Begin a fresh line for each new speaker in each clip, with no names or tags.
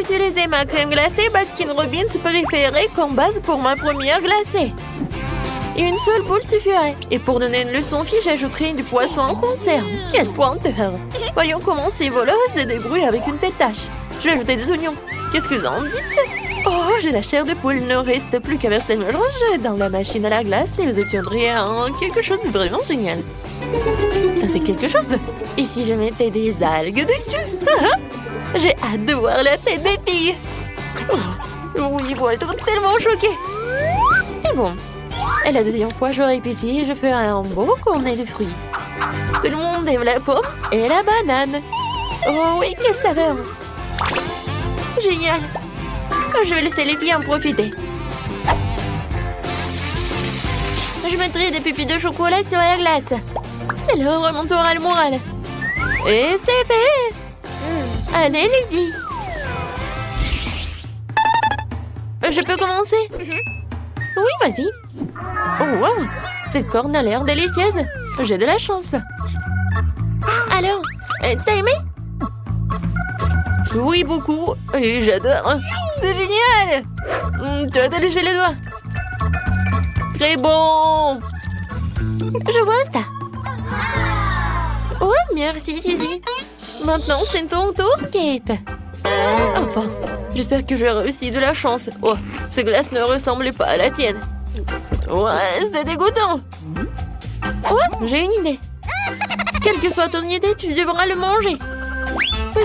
utiliser ma crème glacée Baskin Robbins préférée comme base pour ma première glacée. Une seule boule suffirait. Et pour donner une leçon fille, j'ajouterai du poisson en conserve. Quelle pointeur! Voyons comment ces voleurs se débrouillent avec une tête tache. Je vais ajouter des oignons. Qu'est-ce que vous en dites? Oh, j'ai la chair de poule. Il ne reste plus qu'à verser le mélange dans la machine à la glace et vous obtiendrez quelque chose de vraiment génial. Ça fait quelque chose. Et si je mettais des algues dessus? J'ai hâte de voir la tête des filles. Oui, ils vont être tellement choqués. Et bon. Et la deuxième fois, je répétais et je ferai un beau cornet de fruits. Tout le monde aime la pomme et la banane. Oh oui, quelle saveur! Génial! Je vais laisser les filles en profiter. Je mettrai des pépites de chocolat sur la glace. C'est leur remontera le moral. Et c'est fait! Allez les filles! Je peux commencer? Oui, vas-y. Oh, wow! Cette corne a l'air délicieuse. J'ai de la chance. Alors, t'as aimé? Oui, beaucoup. Et j'adore. C'est génial! Tu vas te lécher les doigts. Très bon! Je vois ça. Ouais, merci, Suzy. Maintenant, c'est ton tour, Kate. Enfin, j'espère que j'ai réussi de la chance. Oh, ces glaces ne ressemblaient pas à la tienne. Ouais, c'est dégoûtant. Ouais, j'ai une idée. Quelle que soit ton idée, tu devras le manger.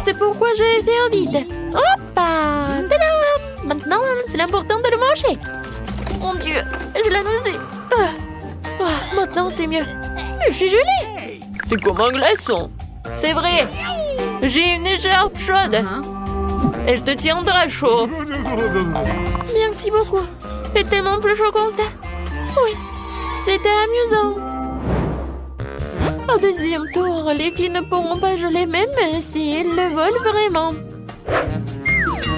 C'est pourquoi je vais faire vite. Hoppa! Tadam! Maintenant, c'est l'important de le manger. Mon Dieu, je l'ai nausée. Maintenant, c'est mieux. Je suis gelée. C'est comme un glaçon. C'est vrai. J'ai une écharpe chaude. Et je te tiendrai chaud. Merci beaucoup. C'est tellement plus chaud comme ça. Oui, c'était amusant. Au deuxième tour, les filles ne pourront pas geler même si elles le veulent vraiment.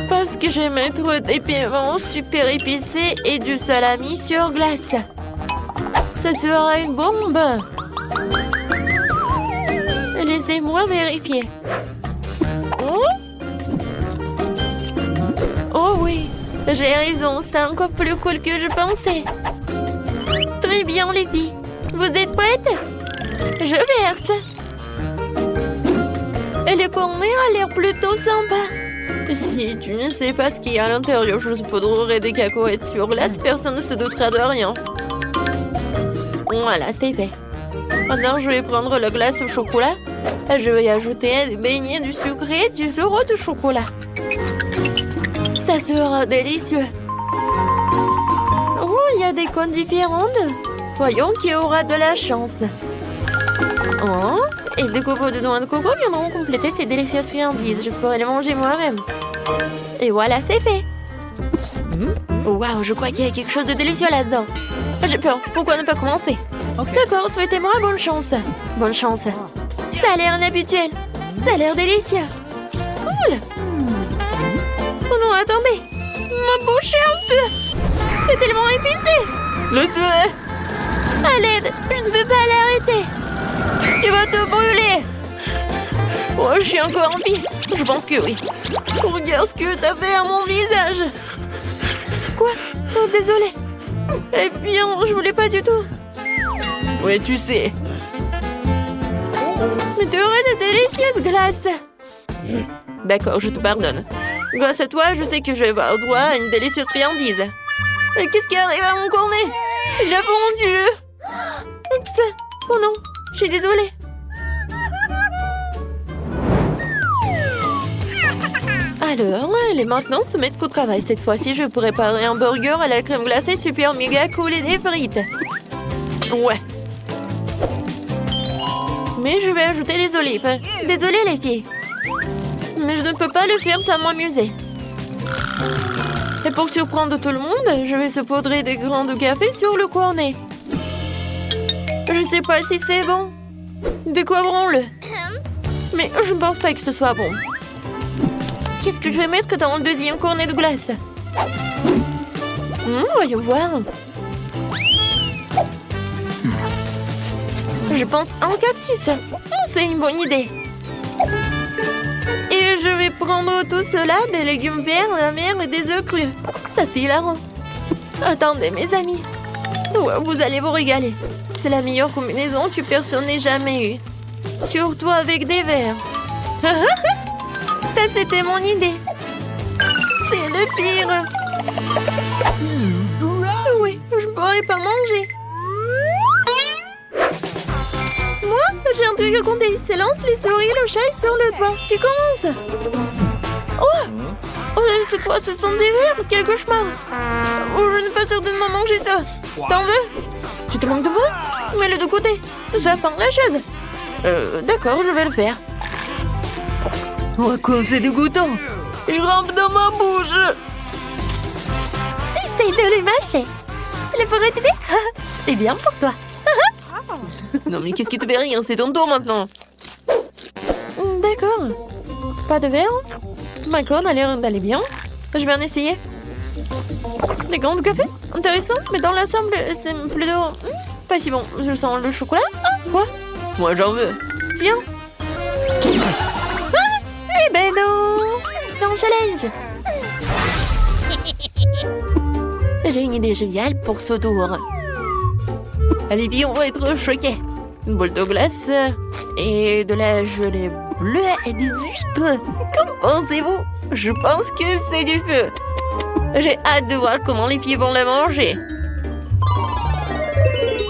Parce que je vais mettre des piments super épicés et du salami sur glace. Ça fera une bombe. Laissez-moi vérifier. Oh oui, j'ai raison, c'est encore plus cool que je pensais. Très bien les filles, vous êtes prêtes? Je verse. Et le cornet a l'air plutôt sympa. Si tu ne sais pas ce qu'il y a à l'intérieur, je poudrerai des cacahuètes sur glace, personne ne se doutera de rien. Voilà, c'est fait. Maintenant, je vais prendre la glace au chocolat. Je vais y ajouter des beignets, du sucré et du sirop de chocolat. Ça sera délicieux. Oh, il y a des cônes différentes. Voyons qui aura de la chance. Oh, et des copeaux de noix de coco viendront compléter ces délicieuses friandises. Je pourrai les manger moi-même. Et voilà, c'est fait. Waouh, je crois qu'il y a quelque chose de délicieux là-dedans. J'ai peur. Pourquoi ne pas commencer? D'accord, souhaitez-moi bonne chance. Bonne chance. Ça a l'air inhabituel. Ça a l'air délicieux. Cool. Oh non, attendez. Ma bouche est en feu. C'est tellement épicé. Le feu. À l'aide, je ne peux pas l'arrêter. Tu vas te brûler. Oh, je suis encore en vie. Je pense que oui. Regarde ce que t'as fait à mon visage. Quoi? Oh, désolé. Eh bien, je voulais pas du tout. Oui, tu sais. Mais tu aurais de délicieuses glaces. D'accord, je te pardonne. Grâce à toi, je sais que je vais avoir droit à une délicieuse friandise. Mais qu'est-ce qui arrive à mon cornet? Il a fondu. Oups. Oh non, je suis désolée. Alors, elle est maintenant se mettre au travail. Cette fois-ci, je vais préparer un burger à la crème glacée super méga cool et des frites. Ouais. Mais je vais ajouter des olives. Désolée les filles. Mais je ne peux pas le faire sans m'amuser. Et pour surprendre tout le monde, je vais saupoudrer des grains de café sur le cornet. Je sais pas si c'est bon. Découvrons-le. Mais je ne pense pas que ce soit bon. Qu'est-ce que je vais mettre dans le deuxième cornet de glace? Voyons voir. Je pense à un cactus. C'est une bonne idée. Et je vais prendre tout cela, des légumes verts, la mer et des œufs crus. Ça, c'est hilarant. Attendez, mes amis. Ouais, vous allez vous régaler. C'est la meilleure combinaison que personne n'ait jamais eue. Surtout avec des verres. Ça, c'était mon idée. C'est le pire. Oui, je pourrais pas manger. Moi, j'ai un truc à compter. C'est lance les souris, le chat est sur le toit. Tu commences. Oh, c'est quoi? Ce sont des verres? Quel cauchemar. Oh, je ne peux certainement manger ça. T'en veux? Tu te manques de moi? Mets-le de côté. Je vais prendre la chaise. D'accord, je vais le faire. Oh, quoi, c'est dégoûtant. Il rampe dans ma bouche. Essaye de les mâcher. Ça pourrait t'aider? C'est bien pour toi. Non, mais qu'est-ce qui te fait rire? C'est ton tour maintenant. D'accord. Pas de verre? Ma corde a l'air d'aller bien. Je vais en essayer. Des grains de café? Intéressant, mais dans l'ensemble, c'est plutôt... pas si bon. Je sens le chocolat. Ah, quoi? Moi, j'en veux. Tiens. Eh ben non! C'est un challenge. J'ai une idée géniale pour ce tour. Allez, viens, on va être choqués. Une boule de glace et de la gelée bleue et du sucre. Qu'en pensez-vous? Je pense que c'est du feu. J'ai hâte de voir comment les filles vont la manger.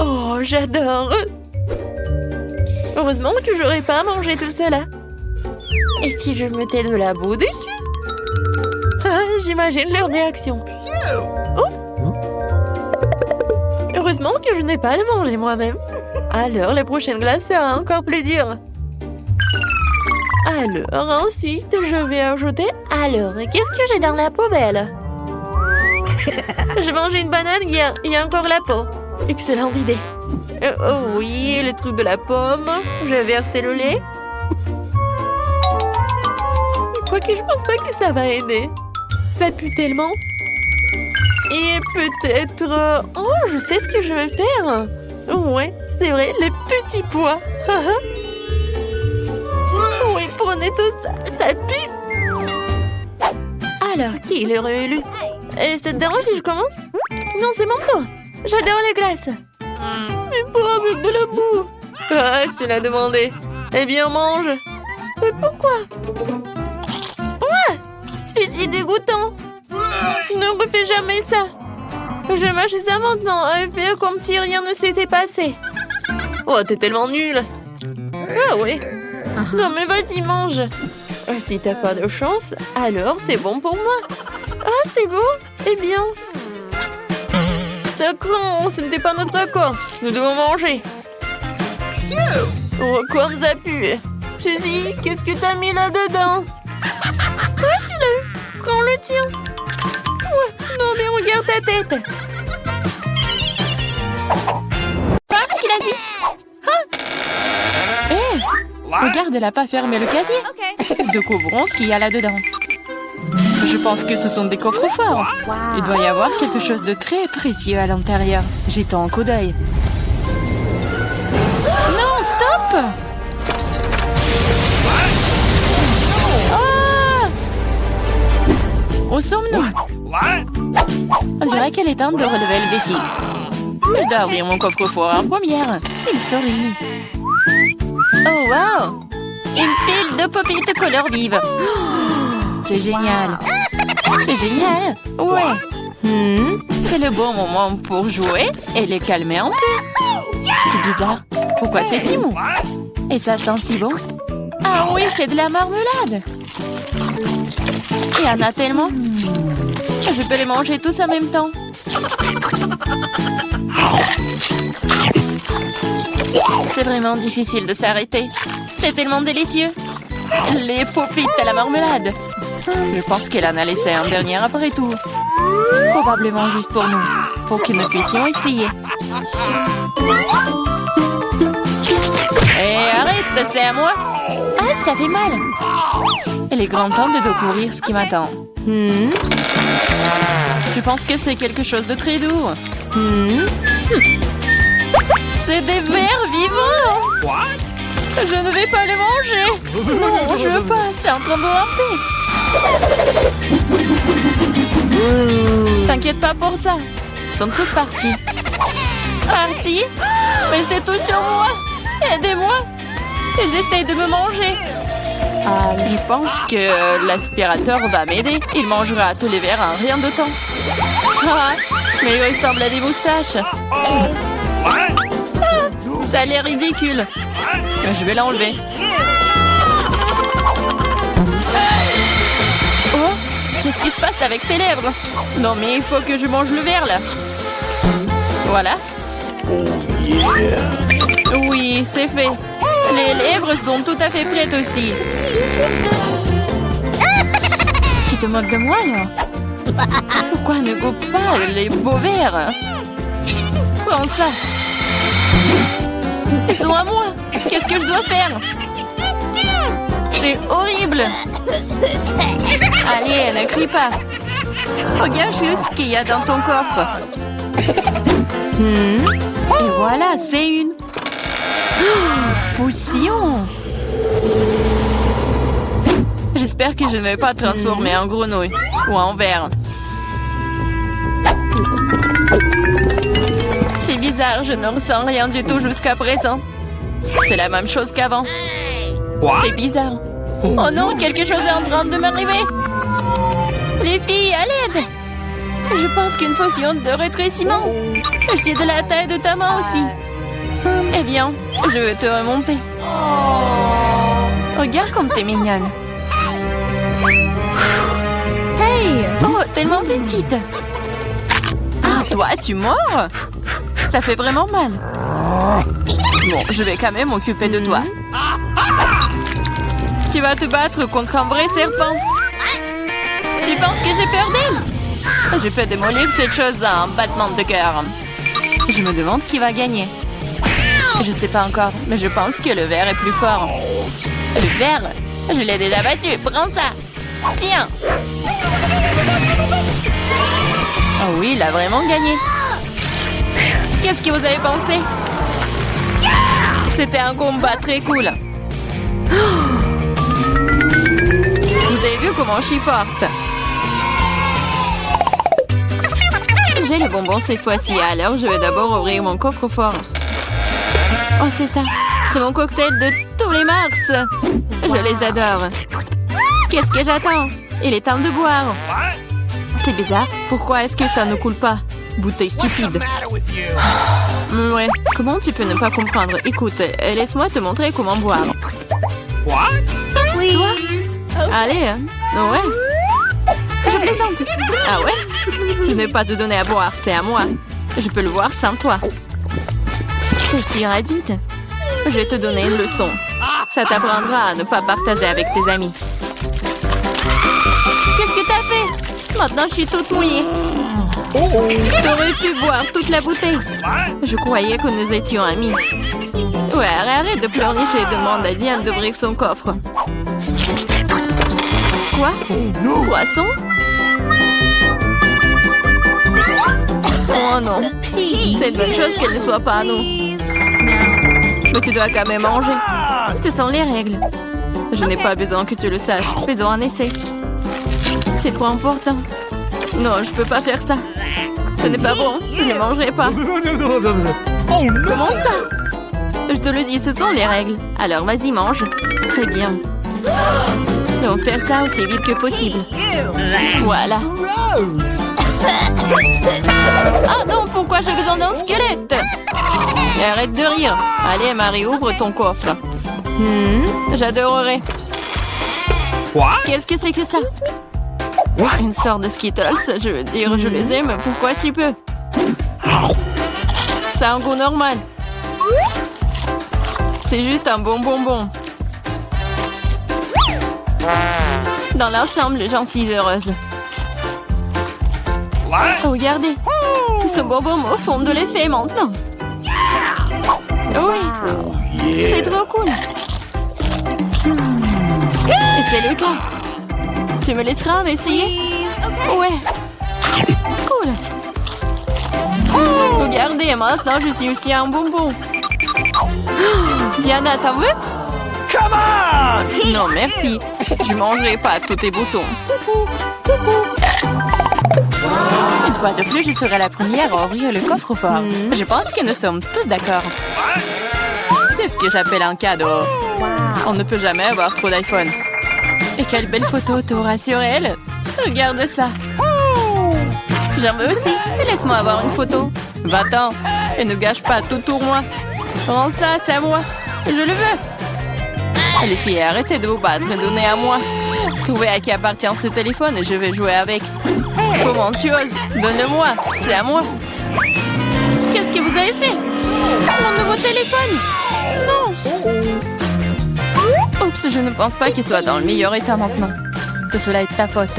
Oh, j'adore. Heureusement que j'aurais pas mangé tout cela. Et si je mettais de la boue dessus? J'imagine leur réaction. Oh! Heureusement que je n'ai pas à le manger moi-même. Alors, la prochaine glace sera encore plus dure. Alors, ensuite, je vais ajouter... Alors, qu'est-ce que j'ai dans la poubelle? J'ai mangé une banane hier. Il y a encore la peau. Excellente idée. Oh oui, le truc de la pomme. Je vais verser le lait. Quoique je pense pas que ça va aider. Ça pue tellement. Et peut-être... Oh, je sais ce que je vais faire. Ouais, c'est vrai, les petits pois. Oui, prenez tout ça. Ça pue. Alors, qui l'aurait élu? Ça te dérange si je commence? Non, c'est mon tour. J'adore les glaces. Mais pas avec de la boue. Ah, tu l'as demandé. Eh bien, mange. Mais pourquoi? Ouais, c'est si dégoûtant. Ne refais jamais ça. Je mâche ça maintenant et fais comme si rien ne s'était passé. Oh, t'es tellement nulle. Ah oui. Non, mais vas-y, mange. Si t'as pas de chance, alors c'est bon pour moi. Ah, c'est beau. Eh bien... Ça craint, ce n'était pas notre accord. Nous devons manger. Oh, comme ça pue. Suzy, qu'est-ce que t'as mis là-dedans? Prends-le. Prends le tien. Ouais, non, mais regarde ta tête.
Qu'est-ce qu'il a dit? Regarde, elle n'a pas fermé le casier. Découvrons ce qu'il y a là-dedans. Je pense que ce sont des coffres forts. Il doit y avoir quelque chose de très précieux à l'intérieur. Jetons un coup d'œil. Non, stop! Ah! Où sommes-nous? On dirait qu'elle est temps de relever le défi. Je dois ouvrir mon coffre-fort en première. Il sourit. Oh, wow! Une pile de pop-it couleur vive. C'est génial. C'est génial. Ouais. C'est le bon moment pour jouer et les calmer un peu. C'est bizarre. Pourquoi c'est si mou? Et ça sent si bon. Ah oui, c'est de la marmelade. Il y en a tellement. Je peux les manger tous en même temps. C'est vraiment difficile de s'arrêter. C'est tellement délicieux. Les pop-it à la marmelade. Je pense qu'elle en a laissé un dernier après tout. Probablement juste pour nous. Pour que nous puissions essayer. Hé, arrête, c'est à moi. Ah, ça fait mal. Il est grand temps de découvrir ce qui m'attend. Je pense que c'est quelque chose de très doux. C'est des vers vivants. Je ne vais pas les manger. Non, je veux pas. C'est en train de ramper. T'inquiète pas pour ça. Ils sont tous partis. Partis? Mais c'est tout sur moi. Aidez-moi. Ils essayent de me manger. Je pense que l'aspirateur va m'aider. Il mangera tous les verres en rien de temps. Ah, mais il ressemble à des moustaches. Ça a l'air ridicule. Je vais l'enlever. Oh, qu'est-ce qui se passe avec tes lèvres? Non, mais il faut que je mange le verre, là. Voilà. Oui, c'est fait. Les lèvres sont tout à fait prêtes aussi. Tu te moques de moi, là? Pourquoi ne goûte pas les beaux verres? Prends ça. Ils sont à moi. Qu'est-ce que je dois faire? C'est horrible. Allez, ne crie pas. Regarde juste ce qu'il y a dans ton coffre. Et voilà, c'est une potion. J'espère que je ne vais pas transformer en grenouille ou en ver. C'est bizarre, je ne ressens rien du tout jusqu'à présent. C'est la même chose qu'avant. C'est bizarre. Oh non, quelque chose est en train de m'arriver. Les filles, à l'aide. Je pense qu'une potion de rétrécissement. C'est de la taille de ta main aussi. Eh bien, je vais te remonter. Regarde comme t'es mignonne. Hey! Oh, tellement petite. Ah, toi, tu mords? Ça fait vraiment mal. Bon, je vais quand même m'occuper de toi. Tu vas te battre contre un vrai serpent. Tu penses que j'ai peur d'elle? Je peux démolir cette chose en battement de cœur. Je me demande qui va gagner. Je sais pas encore, mais je pense que le ver est plus fort. Le ver? Je l'ai déjà battu. Prends ça. Tiens. Oh oui, il a vraiment gagné. Qu'est-ce que vous avez pensé? C'était un combat très cool. Vous avez vu comment je suis forte? J'ai le bonbon cette fois-ci, alors je vais d'abord ouvrir mon coffre-fort. Oh, c'est ça. C'est mon cocktail de tous les mars. Je les adore. Qu'est-ce que j'attends? Il est temps de boire. C'est bizarre. Pourquoi est-ce que ça ne coule pas? Bouteille stupide. Ouais. Comment tu peux ne pas comprendre? Écoute, laisse-moi te montrer comment boire. Toi? Allez, hein? Ouais. Je plaisante. Ah ouais? Je n'ai pas te donner à boire, c'est à moi. Je peux le voir sans toi. T'es si radite. Je vais te donner une leçon. Ça t'apprendra à ne pas partager avec tes amis. Qu'est-ce que t'as fait? Maintenant, je suis toute mouillée. T'aurais pu boire toute la bouteille. Je croyais que nous étions amis. Ouais, arrête de pleurnicher et demande à Diane d'ouvrir son coffre. Quoi? Poisson? Oh non. C'est une bonne chose qu'elle ne soit pas à nous. Mais tu dois quand même manger. Ce sont les règles. Je n'ai pas besoin que tu le saches. Faisons un essai. C'est trop important. Non, je peux pas faire ça. Ce n'est pas bon. Je ne mangerai pas. Comment ça? Je te le dis, ce sont les règles. Alors vas-y, mange. Très bien. Donc faire ça aussi vite que possible. Voilà. Oh non, pourquoi j'ai besoin d'un squelette? Arrête de rire. Allez, Marie, ouvre ton coffre. J'adorerais. Qu'est-ce que c'est que ça? Une sorte de Skittles, je veux dire, je les aime. Pourquoi si peu? Ça a un goût normal. C'est juste un bon bonbon. Dans l'ensemble, j'en suis heureuse. Regardez. Ce bonbon me font de l'effet maintenant. Oui. C'est trop cool. Et c'est le cas. Tu me laisseras en essayer? Ouais. Cool. Regardez, maintenant je suis aussi un bonbon. Diana, t'en veux? Non, merci. Je mangerai pas tous tes boutons. Une fois de plus, je serai la première à ouvrir le coffre-fort. Je pense que nous sommes tous d'accord. C'est ce que j'appelle un cadeau. On ne peut jamais avoir trop d'iPhone. Et quelle belle photo t'auras sur elle. Regarde ça. J'en veux aussi. Laisse-moi avoir une photo. Va-t'en. Et ne gâche pas tout pour moi. Rends ça, c'est à moi. Je le veux. Les filles, arrêtez de vous battre et donnez à moi. Trouvez à qui appartient ce téléphone et je vais jouer avec. Comment tu oses? Donne-le-moi. C'est à moi. Qu'est-ce que vous avez fait? Mon nouveau téléphone? Non. Oups, je ne pense pas qu'il soit dans le meilleur état maintenant. Que cela est ta faute.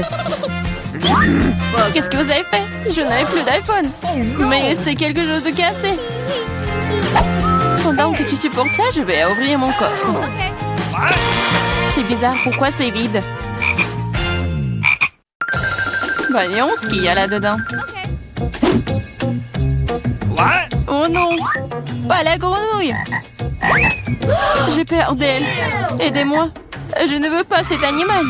Qu'est-ce que vous avez fait? Je n'avais plus d'iPhone. Mais c'est quelque chose de cassé. Pendant que tu supportes ça, je vais ouvrir mon coffre. C'est bizarre, pourquoi c'est vide? Voyons ce qu'il y a là-dedans. Oh non! Pas la grenouille! J'ai peur d'elle. Aidez-moi. Je ne veux pas cet animal.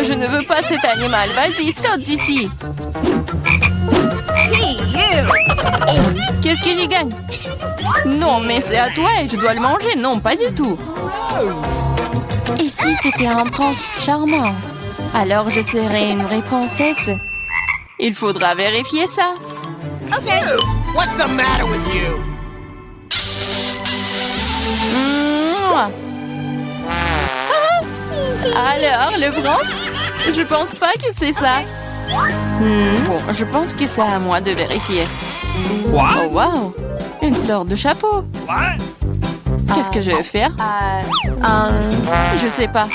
Je ne veux pas cet animal. Vas-y, saute d'ici. Qu'est-ce que j'y gagne? Non, mais c'est à toi et je dois le manger. Non, pas du tout. Et si c'était un prince charmant? Alors je serais une vraie princesse. Il faudra vérifier ça.
Okay. What's the matter with you?
Alors, le prince? Je pense pas que c'est ça. Bon, je pense que c'est à moi de vérifier. Oh, wow! Une sorte de chapeau. Qu'est-ce que je vais faire? Je sais pas.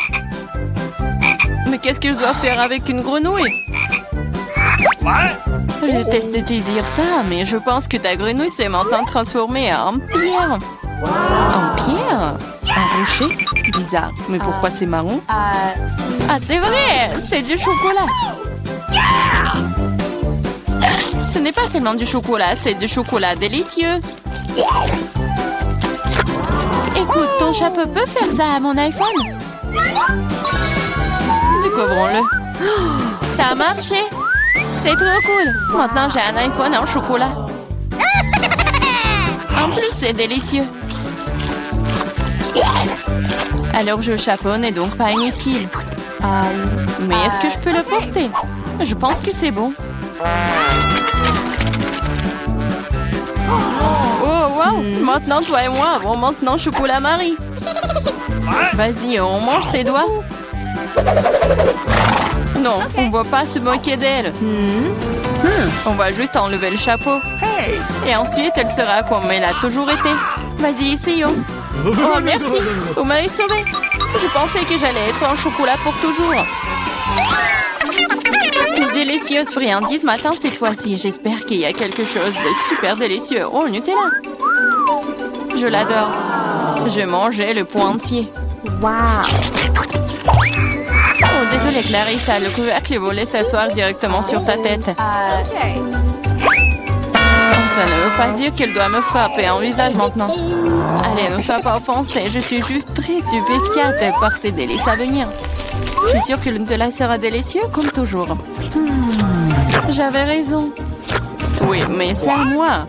Mais qu'est-ce que je dois faire avec une grenouille? Je déteste te dire ça, mais je pense que ta grenouille s'est maintenant transformée en pierre. En pierre? Un rocher? Bizarre. Mais pourquoi c'est marron? Ah, c'est vrai! C'est du chocolat! Ce n'est pas seulement du chocolat, c'est du chocolat délicieux. Écoute, ton chapeau peut faire ça à mon iPhone? Découvrons-le. Ça a marché! C'est trop cool! Maintenant, j'ai un iPhone en chocolat. En plus, c'est délicieux. Alors, je chapeau n'est donc pas inutile. Mais est-ce que je peux le porter? Je pense que c'est bon. Oh, wow! Maintenant, toi et moi avons maintenant chocolat Marie. Vas-y, on mange ses doigts. Non, on ne va pas se moquer d'elle. On va juste enlever le chapeau. Et ensuite, elle sera comme elle a toujours été. Vas-y, essayons. Oh, merci. Vous m'avez sauvé. Je pensais que j'allais être en chocolat pour toujours. Une délicieuse friandise matin cette fois-ci. J'espère qu'il y a quelque chose de super délicieux. Oh, Nutella. Je l'adore. Je mangeais le pot entier.
Wow!
Oh, désolée Clarissa, le couvercle est volé s'asseoir directement sur ta tête. Ça ne veut pas dire qu'elle doit me frapper en visage maintenant. Allez, ne sois pas offensée, je suis juste très stupéfiante par ces délices à venir. Je suis sûre que le Nutella sera délicieux comme toujours. J'avais raison. Oui, mais c'est à moi.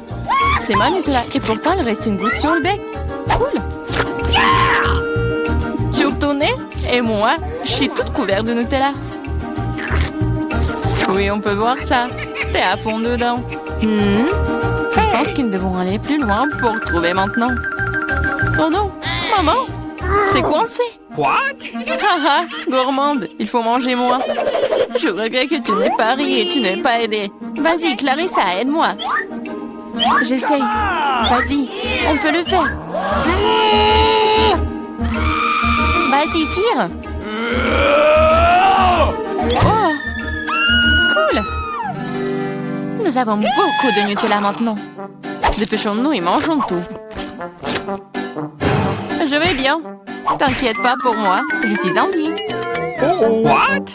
C'est ma Nutella et pourtant il reste une goutte sur le bec. Cool. Sur ton nez? Et moi, je suis toute couverte de Nutella. Oui, on peut voir ça. T'es à fond dedans. Je pense que nous devons aller plus loin pour trouver maintenant. Oh non, maman, c'est coincé.
What?
Haha, gourmande, il faut manger moins. Je regrette que tu n'aies pas ri et tu n'aies pas aidé. Vas-y, Clarissa, aide-moi. J'essaye. Vas-y, on peut le faire. Vas-y, tire. Oh, cool. Nous avons beaucoup de Nutella maintenant. Dépêchons-nous et mangeons tout. Je vais bien. T'inquiète pas pour moi, je suis en vie.
What?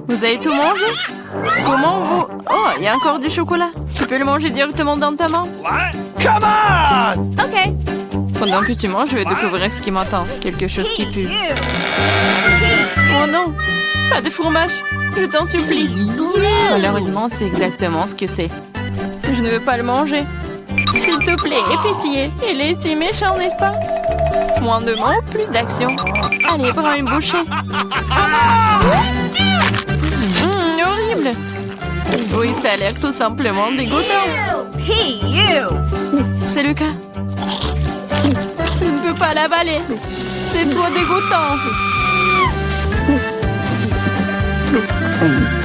Vous avez tout mangé? Comment vous... Oh, il y a encore du chocolat. Tu peux le manger directement dans ta main?
What? Come on!
Ok. Pendant que tu manges, je vais découvrir ce qui m'attend. Quelque chose qui pue. Oh non! Pas de fromage! Je t'en supplie! Malheureusement, c'est exactement ce que c'est. Je ne veux pas le manger. S'il te plaît, aie pitié. Il est si méchant, n'est-ce pas? Moins de mots, plus d'action. Allez, prends une bouchée. Horrible! Oui, ça a l'air tout simplement dégoûtant.
Hey, you!
C'est le cas. Je ne peux pas l'avaler. C'est trop dégoûtant.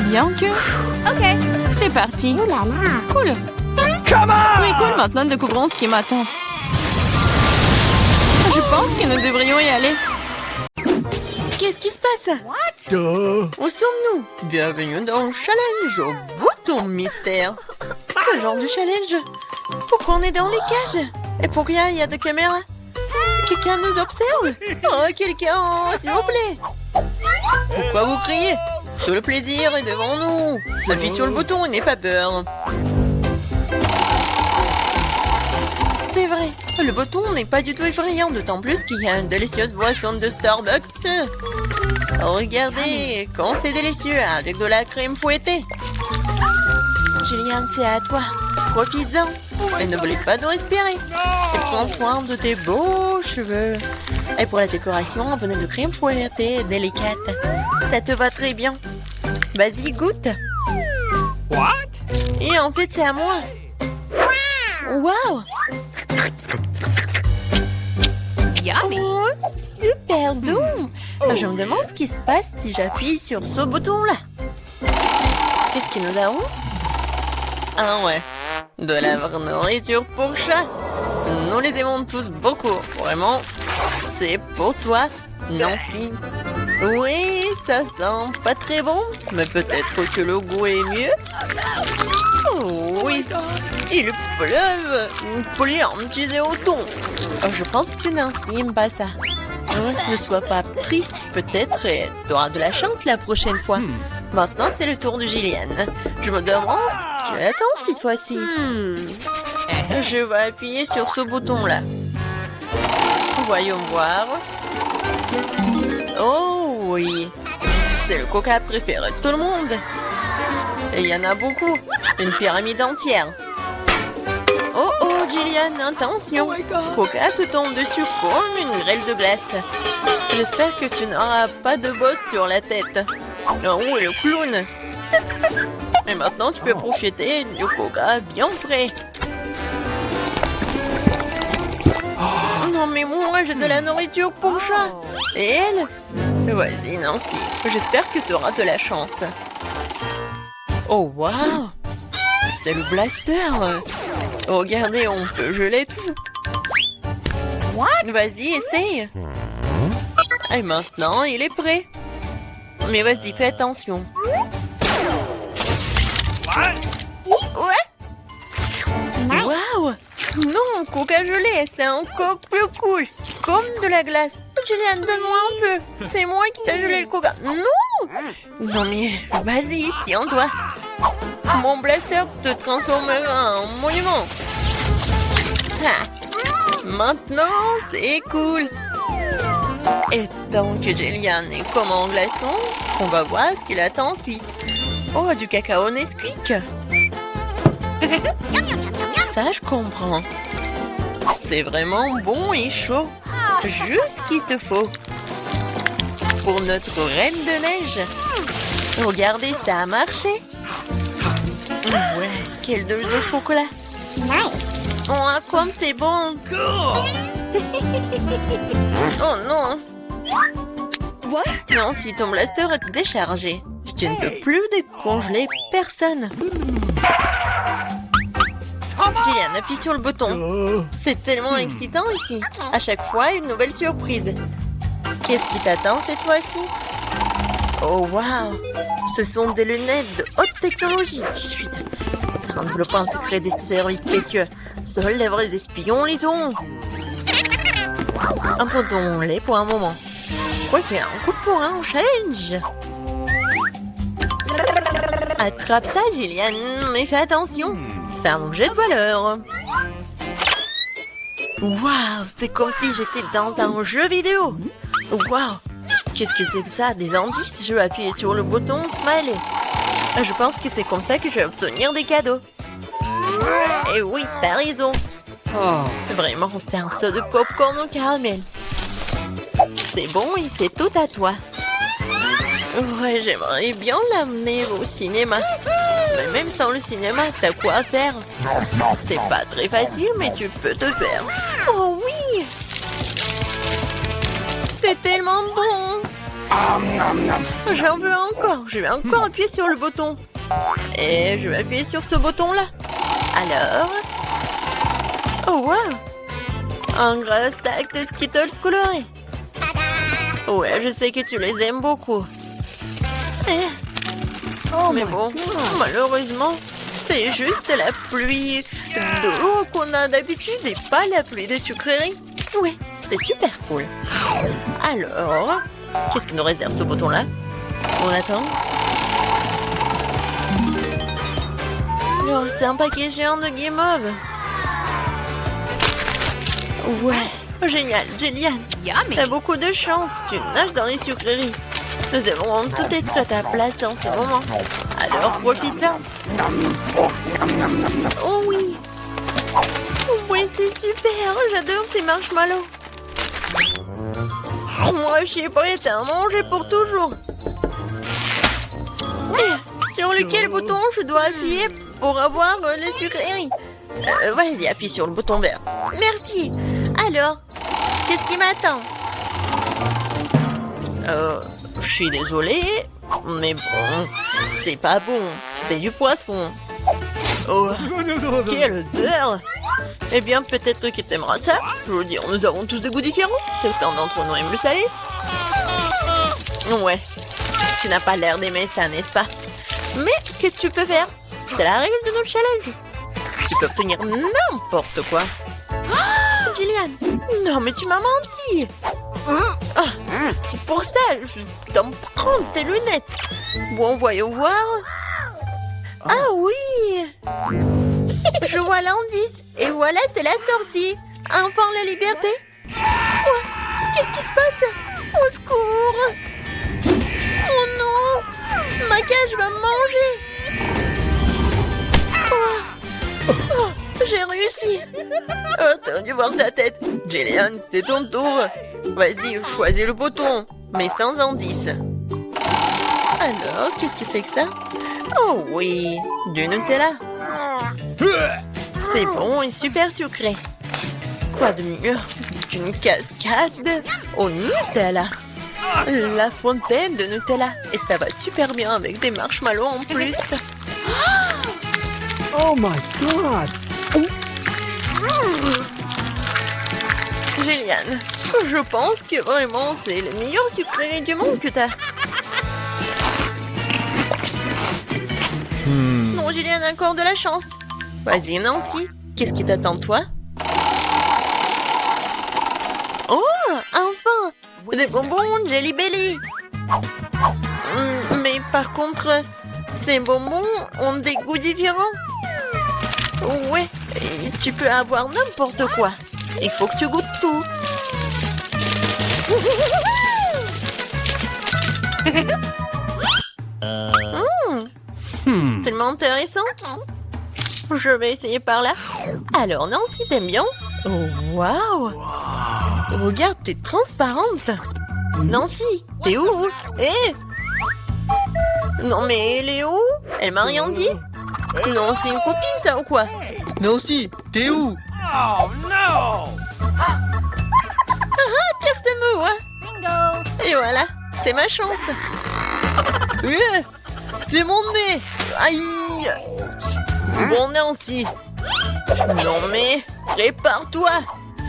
Bien que... Ok, c'est parti. Cool. Oui, cool. Maintenant, découvrons ce qui m'attend. Je pense que nous devrions y aller. Qu'est-ce qui se passe? Où sommes-nous? Bienvenue dans le challenge au bouton mystère. Quel genre de challenge? Pourquoi on est dans les cages? Et pourquoi il y a des caméras? Quelqu'un nous observe? Oh, quelqu'un, s'il vous plaît. Pourquoi vous criez? Tout le plaisir est devant nous. Appuie sur le bouton et n'aie pas peur. C'est vrai, le bouton n'est pas du tout effrayant, d'autant plus qu'il y a une délicieuse boisson de Starbucks. Regardez, quand c'est délicieux, avec de la crème fouettée. Julian, c'est à toi. Profites-en. Et n'oublie pas de respirer. Et prends soin de tes beaux cheveux. Et pour la décoration, un bonnet de crème fouettée délicate. Ça te va très bien. Vas-y, goûte.
What?
Et en fait, c'est à moi. Wow!
Yummy.
Oh, super doux! Je me demande ce qui se passe si j'appuie sur ce bouton-là. Qu'est-ce que nous avons? Ah ouais, de la vraie nourriture pour chat. Nous les aimons tous beaucoup, vraiment. C'est pour toi, Nancy. Oui, ça sent pas très bon, mais peut-être que le goût est mieux. Oh oui, il pleuve. Plein, tu es au thon. Je pense que Nancy n'aime pas ça. Ne sois pas triste, peut-être, et tu auras de la chance la prochaine fois. Maintenant, c'est le tour de Gillian. Je me demande ce qu'elle attend cette fois-ci. Je vais appuyer sur ce bouton-là. Voyons voir. Oh oui, c'est le coca préféré de tout le monde. Et il y en a beaucoup, une pyramide entière. Oh oh, Gillian, attention. Coca te tombe dessus comme une grêle de glace. J'espère que tu n'auras pas de bosse sur la tête. Oh, et le clown. Et maintenant, tu peux profiter du coca bien frais. Non mais moi, j'ai de la nourriture pour chat. Et elle? Vas-y, Nancy. J'espère que tu auras de la chance. Oh, waouh! C'est le blaster! Regardez, on peut geler tout. Vas-y, essaye. Et maintenant, il est prêt. Mais vas-y, fais attention. Ouais! Waouh! Non, coca gelé, c'est encore plus cool. Comme de la glace. Julian, donne-moi un peu. C'est moi qui t'ai gelé le coca. Non! Non mais, vas-y, tiens-toi. Mon blaster te transformera en monument. Ah. Maintenant, c'est cool. Et tant que Julian est comme en glaçon, on va voir ce qu'il attend ensuite. Oh, du cacao Nesquik. Ça, je comprends. C'est vraiment bon et chaud. Juste ce qu'il te faut. Pour notre reine de neige. Regardez, ça a marché. Ouais, quelle dose de chocolat. Oh, comme c'est bon. Oh non. Non, si ton blaster est déchargé, tu ne peux plus décongeler personne. Gillian, appuie sur le bouton. C'est tellement excitant ici. À chaque fois, une nouvelle surprise. Qu'est-ce qui t'attend cette fois-ci? Oh, waouh! Ce sont des lunettes de haute technologie. Chut! Ça enveloppe un secret des services spéciaux. Seuls les vrais espions les ont. Abandonnons-les pour un moment. Quoique, un coup pour un challenge. Attrape ça, Gillian, mais fais attention. C'est un objet de valeur.
Waouh, c'est comme si j'étais dans un jeu vidéo. Waouh, qu'est-ce que c'est que ça? Des indices? Je vais appuyer sur le bouton Smiley. Je pense que c'est comme ça que je vais obtenir des cadeaux. Et oui, t'as raison. Vraiment, c'est un seau de popcorn au caramel. C'est bon et c'est tout à toi. Ouais, j'aimerais bien l'amener au cinéma. Mais même sans le cinéma, t'as quoi faire? C'est pas très facile, mais tu peux te faire. Oh oui! C'est tellement bon! J'en veux encore. Je vais encore appuyer sur le bouton. Et je vais appuyer sur ce bouton-là. Alors... Oh, wow! Un gros stack de Skittles colorés. Ouais, je sais que tu les aimes beaucoup. Mais bon, malheureusement, c'est juste la pluie d'eau qu'on a d'habitude et pas la pluie de sucreries. Oui, c'est super cool. Alors, qu'est-ce que nous réserve ce bouton-là? On attend. Oh, c'est un paquet géant de guimauve. Ouais, génial, Jillian. T'as beaucoup de chance, tu nages dans les sucreries. Nous devons tout être à ta place en ce moment. Alors profite-en. Oh oui. Oui, c'est super. J'adore ces marshmallows. Moi, je suis prête à manger pour toujours. Sur lequel bouton je dois appuyer pour avoir les sucreries? Vas-y, appuie sur le bouton vert. Merci. Alors, qu'est-ce qui m'attend? Je suis désolée, mais bon, c'est pas bon. C'est du poisson. Oh, quelle odeur! Eh bien, peut-être que t'aimeras ça. Je veux dire, nous avons tous des goûts différents. Certains d'entre nous aiment le salé. Ouais, tu n'as pas l'air d'aimer ça, n'est-ce pas? Mais qu'est-ce que tu peux faire? C'est la règle de notre challenge. Tu peux obtenir n'importe quoi. Oh, Jillian, non mais tu m'as menti. C'est pour ça que je dois me prendre tes lunettes. Bon, voyons voir. Ah oui! Je vois l'indice. Et voilà, c'est la sortie. Enfin, la liberté. Oh, qu'est-ce qui se passe? Au secours! Oh non! Ma cage va me manger. Oh, j'ai réussi. Attends de voir ta tête. Jillian, c'est ton tour. Vas-y, choisis le bouton, mais sans indice. Alors, qu'est-ce que c'est que ça? Oh oui, du Nutella. C'est bon et super sucré. Quoi de mieux qu'une cascade au Nutella? La fontaine de Nutella. Et ça va super bien avec des marshmallows en plus.
Oh my god!
Jillian, je pense que vraiment c'est le meilleur sucrerie du monde que t'as. Non, Jillian a encore de la chance. Vas-y, Nancy, qu'est-ce qui t'attend, toi? Oh, enfin! Des bonbons Jelly Belly. Mais par contre, ces bonbons ont des goûts différents. Ouais, et tu peux avoir n'importe quoi. Il faut que tu goûtes tout. Tellement intéressant. Je vais essayer par là. Alors, Nancy, t'aimes bien? Oh, waouh! Regarde, t'es transparente. Nancy, t'es où? Eh! Non, mais elle est où? Elle m'a rien dit. Non, c'est une copine, ça, ou quoi?
Nancy, t'es où?
Oh no!
Personne me voit. Bingo! Et voilà, c'est ma chance.
C'est mon nez!
Aïe! Bon, Nancy. Non, mais prépare-toi.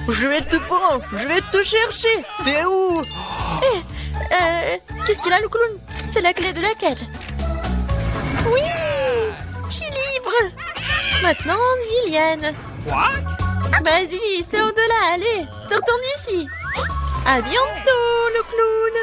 Je vais te prendre, je vais te chercher. T'es où? Qu'est-ce qu'il a, le clown? C'est la clé de la cage. Oui! Je suis libre. Maintenant, Jillian.
What?
Vas-y, sors de là, allez, sortons d'ici. À bientôt, le clown.